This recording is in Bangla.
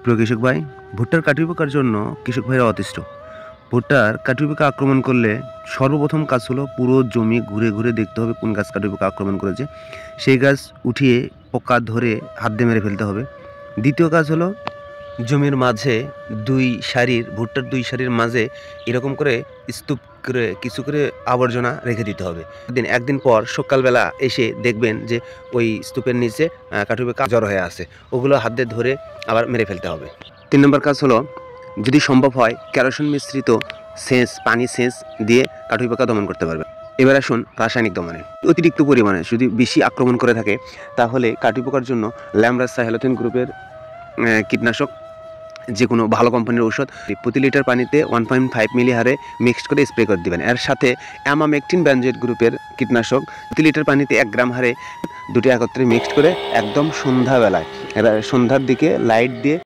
প্রিয় কৃষক ভাই, ভুট্টার কাটুই পোকার জন্য কৃষক ভাইরা অতিষ্ঠ। ভুট্টার কাটুই পোকা আক্রমণ করলে সর্বপ্রথম কাজ হলো পুরো জমি ঘুরে ঘুরে দেখতে হবে কোন গাছ কাটুই পোকা আক্রমণ করেছে। সেই গাছ উঠিয়ে পোকা ধরে হাত দিয়ে মেরে ফেলতে হবে। দ্বিতীয় কাজ হলো জমির মাঝে ভুট্টার দুই সারির মাঝে এরকম করে স্তূপ করে কিছু করে আবর্জনা রেখে দিতে হবে। একদিন পর সকালবেলা এসে দেখবেন যে ওই স্তূপের নিচে কাঠুই পোকা জড়ো হয়ে আছে। ওগুলো হাত দিয়ে ধরে আবার মেরে ফেলতে হবে। ৩ নম্বর কাজ হলো যদি সম্ভব হয় কেরোসিন মিশ্রিত পানি সেচ দিয়ে কাঠুই পোকা দমন করতে পারবে। এবার আসুন রাসায়নিক দমনে। অতিরিক্ত পরিমাণে যদি বেশি আক্রমণ করে থাকে তাহলে কাঠুই পোকার জন্য ল্যামরাস সাহেলোথিন গ্রুপের কীটনাশক যে কোনো ভালো কোম্পানির ঔষধ প্রতি লিটার পানিতে 1.5 মিলি হারে মিক্সড করে স্প্রে করে দেবেন। এর সাথে অ্যামামেকটিন ব্যানজয়েড গ্রুপের কীটনাশক প্রতি লিটার পানিতে 1 গ্রাম হারে দুটি একত্রে মিক্সড করে একদম সন্ধ্যার দিকে লাইট দিয়ে